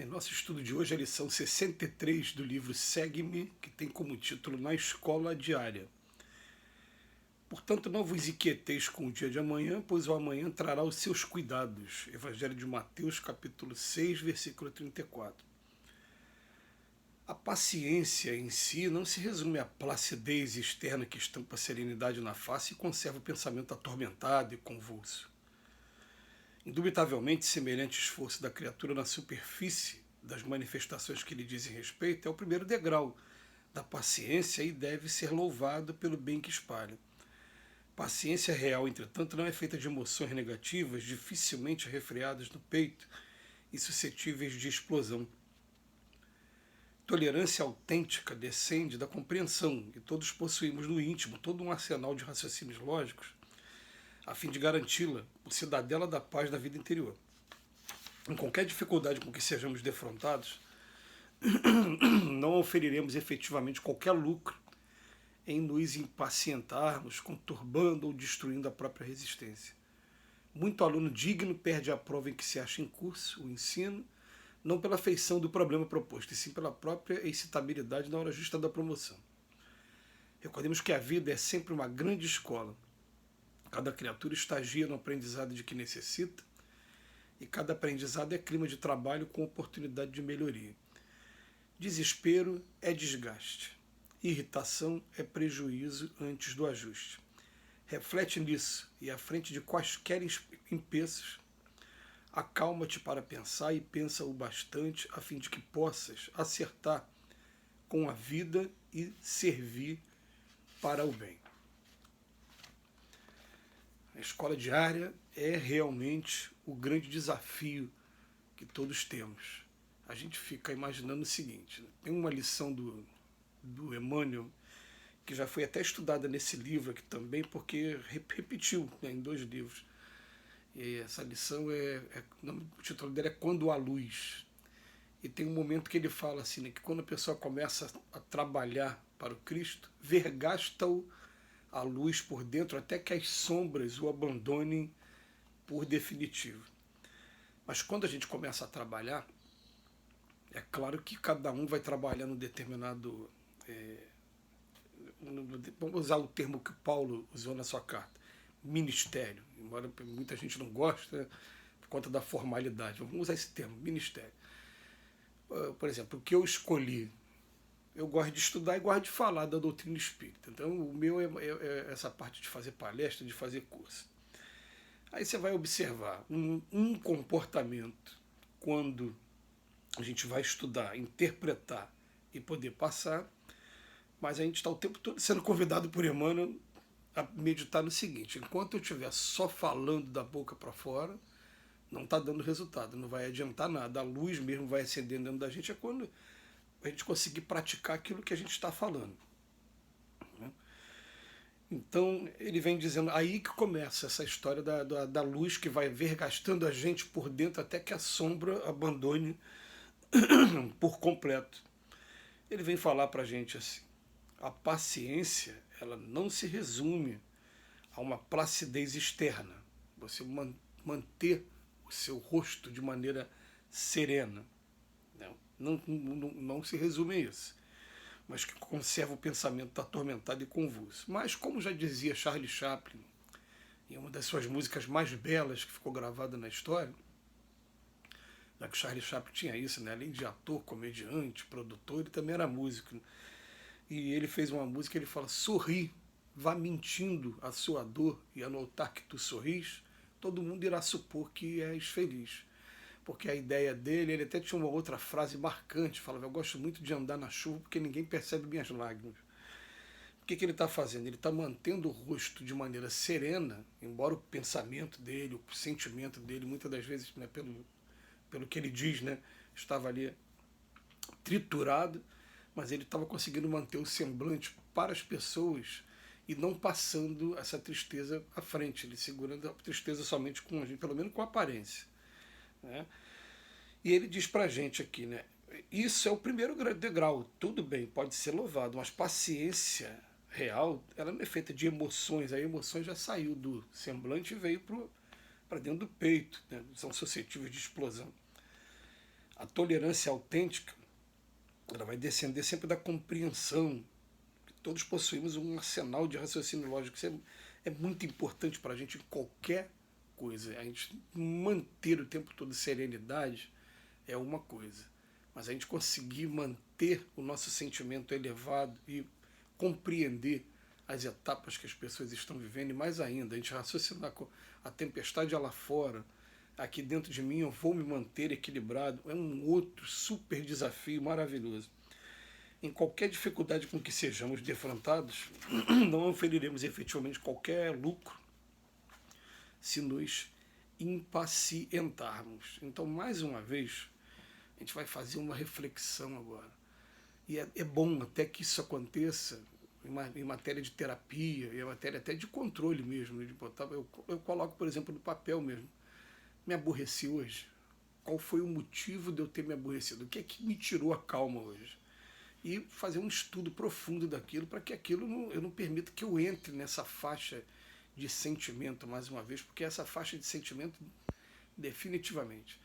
Em nosso estudo de hoje, a lição 63 do livro Segue-me, que tem como título Na Escola Diária. Portanto, não vos inquieteis com o dia de amanhã, pois o amanhã trará os seus cuidados. Evangelho de Mateus, capítulo 6, versículo 34. A paciência em si não se resume à placidez externa que estampa a serenidade na face e conserva o pensamento atormentado e convulso. Indubitavelmente, semelhante esforço da criatura na superfície das manifestações que lhe dizem respeito é o primeiro degrau da paciência e deve ser louvado pelo bem que espalha. Paciência real, entretanto, não é feita de emoções negativas, dificilmente refreadas no peito e suscetíveis de explosão. Tolerância autêntica descende da compreensão, e todos possuímos no íntimo todo um arsenal de raciocínios lógicos a fim de garanti-la, por cidadela da paz da vida interior. Em qualquer dificuldade com que sejamos defrontados, não oferiremos efetivamente qualquer lucro em nos impacientarmos, conturbando ou destruindo a própria resistência. Muito aluno digno perde a prova em que se acha em curso, o ensino, não pela feição do problema proposto, e sim pela própria excitabilidade na hora justa da promoção. Recordemos que a vida é sempre uma grande escola. Cada criatura estagia no aprendizado de que necessita, e cada aprendizado é clima de trabalho com oportunidade de melhoria. Desespero é desgaste. Irritação é prejuízo antes do ajuste. Reflete nisso e, à frente de quaisquer empeços, acalma-te para pensar e pensa o bastante a fim de que possas acertar com a vida e servir para o bem. A escola diária é realmente o grande desafio que todos temos. A gente fica imaginando o seguinte, tem uma lição do Emmanuel, que já foi até estudada nesse livro aqui também, porque repetiu, né, em 2 livros. E essa lição o título dela é Quando há Luz. E tem um momento que ele fala assim, né, que quando a pessoa começa a trabalhar para o Cristo, vergasta-o a luz por dentro até que as sombras o abandonem por definitivo. Mas quando a gente começa a trabalhar, é claro que cada um vai trabalhar num determinado... vamos usar o termo que Paulo usou na sua carta, ministério, embora muita gente não goste, né, por conta da formalidade. Vamos usar esse termo, ministério. Por exemplo, o que eu escolhi, eu gosto de estudar e gosto de falar da doutrina espírita. Então, o meu é essa parte de fazer palestra, de fazer curso. Aí você vai observar um comportamento quando a gente vai estudar, interpretar e poder passar, mas a gente está o tempo todo sendo convidado por Emmanuel a meditar no seguinte: enquanto eu estiver só falando da boca para fora, não está dando resultado, não vai adiantar nada. A luz mesmo vai acendendo dentro da gente é quando a gente conseguir praticar aquilo que a gente está falando. Então ele vem dizendo, aí que começa essa história da luz que vai vergastando a gente por dentro até que a sombra abandone por completo. Ele vem falar para a gente assim, a paciência ela não se resume a uma placidez externa, você manter o seu rosto de maneira serena. Não se resume a isso, mas que conserva o pensamento atormentado e convulso. Mas, como já dizia Charlie Chaplin, em uma das suas músicas mais belas que ficou gravada na história, já que o Charlie Chaplin tinha isso, né? Além de ator, comediante, produtor, ele também era músico. E ele fez uma música, ele fala, sorri, vá mentindo a sua dor, e ao notar que tu sorris, todo mundo irá supor que és feliz. Porque a ideia dele, ele até tinha uma outra frase marcante, falava, eu gosto muito de andar na chuva porque ninguém percebe minhas lágrimas. O que ele está fazendo? Ele está mantendo o rosto de maneira serena, embora o pensamento dele, o sentimento dele, muitas das vezes, né, pelo que ele diz, né, estava ali triturado, mas ele estava conseguindo manter o semblante para as pessoas e não passando essa tristeza à frente, ele segurando a tristeza somente com, pelo menos com a aparência. Né? E ele diz para a gente aqui, né, isso é o primeiro degrau, tudo bem, pode ser louvado, mas paciência real, ela não é feita de emoções, a emoção já saiu do semblante e veio para dentro do peito, né, são suscetíveis de explosão. A tolerância autêntica, ela vai descender sempre da compreensão. Todos possuímos um arsenal de raciocínio lógico. Isso é muito importante para a gente em qualquer coisa. A gente manter o tempo todo serenidade é uma coisa. Mas a gente conseguir manter o nosso sentimento elevado e compreender as etapas que as pessoas estão vivendo, e mais ainda, a gente raciocinar com a tempestade lá fora, aqui dentro de mim eu vou me manter equilibrado, é um outro super desafio maravilhoso. Em qualquer dificuldade com que sejamos defrontados, não oferiremos efetivamente qualquer lucro se nos impacientarmos. Então, mais uma vez, a gente vai fazer uma reflexão agora. E é bom até que isso aconteça em matéria de terapia, em matéria até de controle mesmo. De botar, eu coloco, por exemplo, no papel mesmo. Me aborreci hoje? Qual foi o motivo de eu ter me aborrecido? O que é que me tirou a calma hoje? E fazer um estudo profundo daquilo, para que aquilo eu não permita que eu entre nessa faixa de sentimento, mais uma vez, porque essa faixa de sentimento, definitivamente,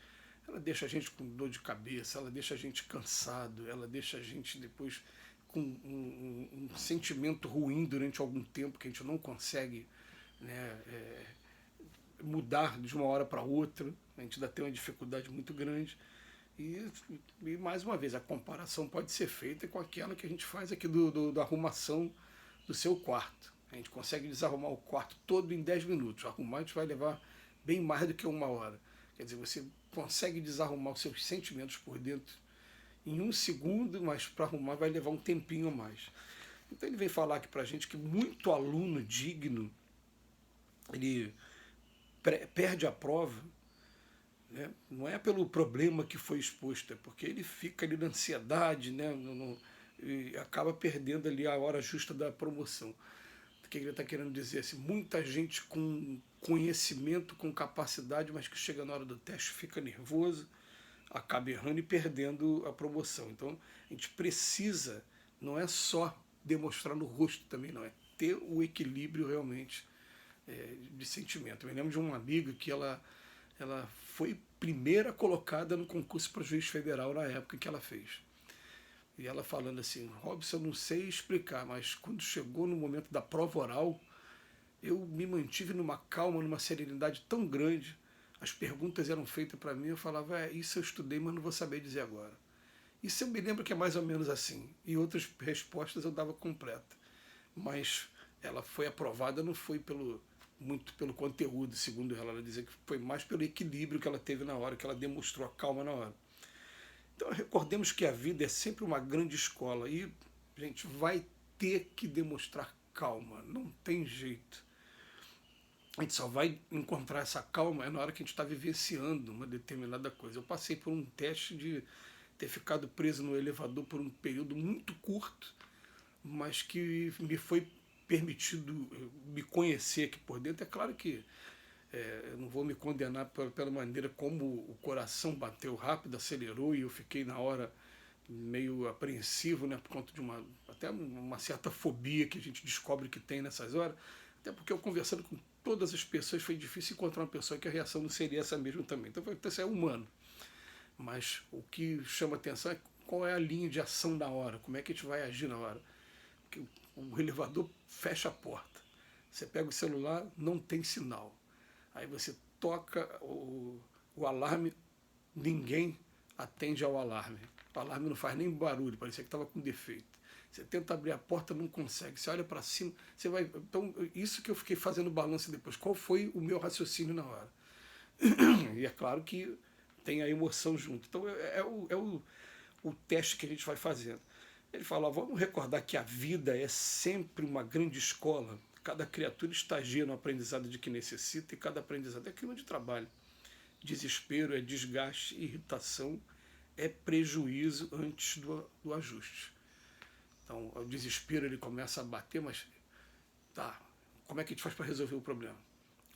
ela deixa a gente com dor de cabeça, ela deixa a gente cansado, ela deixa a gente depois com um sentimento ruim durante algum tempo que a gente não consegue, né, mudar de uma hora para outra, a gente ainda tem uma dificuldade muito grande. E mais uma vez, a comparação pode ser feita com aquela que a gente faz aqui da arrumação do seu quarto. A gente consegue desarrumar o quarto todo em 10 minutos. Arrumar a gente vai levar bem mais do que uma hora. Quer dizer, você consegue desarrumar os seus sentimentos por dentro em 1 segundo, mas para arrumar vai levar um tempinho a mais. Então ele vem falar aqui para a gente que muito aluno digno, ele perde a prova, né? Não é pelo problema que foi exposto, é porque ele fica ali na ansiedade, né? E acaba perdendo ali a hora justa da promoção. O que ele está querendo dizer? Assim, muita gente com conhecimento, com capacidade, mas que chega na hora do teste, fica nervoso, acaba errando e perdendo a promoção. Então a gente precisa, não é só demonstrar no rosto também, não, é ter o equilíbrio realmente de sentimento. Eu me lembro de uma amiga que ela foi primeira colocada no concurso para juiz federal na época que ela fez. E ela falando assim, Robson, eu não sei explicar, mas quando chegou no momento da prova oral, eu me mantive numa calma, numa serenidade tão grande. As perguntas eram feitas para mim, eu falava, isso eu estudei, mas não vou saber dizer agora. Isso eu me lembro que é mais ou menos assim. E outras respostas eu dava completa. Mas ela foi aprovada, não foi muito pelo conteúdo, segundo ela dizia que foi mais pelo equilíbrio que ela teve na hora, que ela demonstrou a calma na hora. Então recordemos que a vida é sempre uma grande escola e a gente vai ter que demonstrar calma, não tem jeito. A gente só vai encontrar essa calma na hora que a gente está vivenciando uma determinada coisa. Eu passei por um teste de ter ficado preso no elevador por um período muito curto, mas que me foi permitido me conhecer aqui por dentro. É claro que eu não vou me condenar pela maneira como o coração bateu rápido, acelerou e eu fiquei na hora meio apreensivo, né, por conta de até uma certa fobia que a gente descobre que tem nessas horas, até porque eu conversando com todas as pessoas foi difícil encontrar uma pessoa que a reação não seria essa mesma também. Então isso é humano. Mas o que chama atenção é qual é a linha de ação na hora, como é que a gente vai agir na hora. Porque o elevador fecha a porta. Você pega o celular, não tem sinal. Aí você toca o alarme, ninguém atende ao alarme. O alarme não faz nem barulho, parecia que estava com defeito. Você tenta abrir a porta, não consegue. Você olha para cima, você vai... Então, isso que eu fiquei fazendo balanço depois. Qual foi o meu raciocínio na hora? E é claro que tem a emoção junto. Então, o teste que a gente vai fazendo. Ele fala, vamos recordar que a vida é sempre uma grande escola. Cada criatura estagia no aprendizado de que necessita e cada aprendizado é clima de trabalho. Desespero é desgaste, irritação é prejuízo antes do ajuste. Então, o desespero ele começa a bater, mas tá, como é que a gente faz para resolver o problema?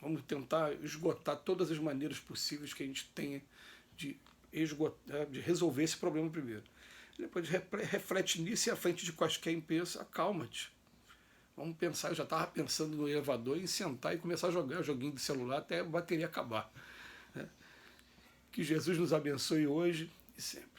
Vamos tentar esgotar todas as maneiras possíveis que a gente tenha de resolver esse problema primeiro. Depois reflete nisso e à frente de quaisquer empresas, acalma-te. Vamos pensar, eu já estava pensando no elevador em sentar e começar a jogar joguinho de celular até a bateria acabar. Né? Que Jesus nos abençoe hoje e sempre.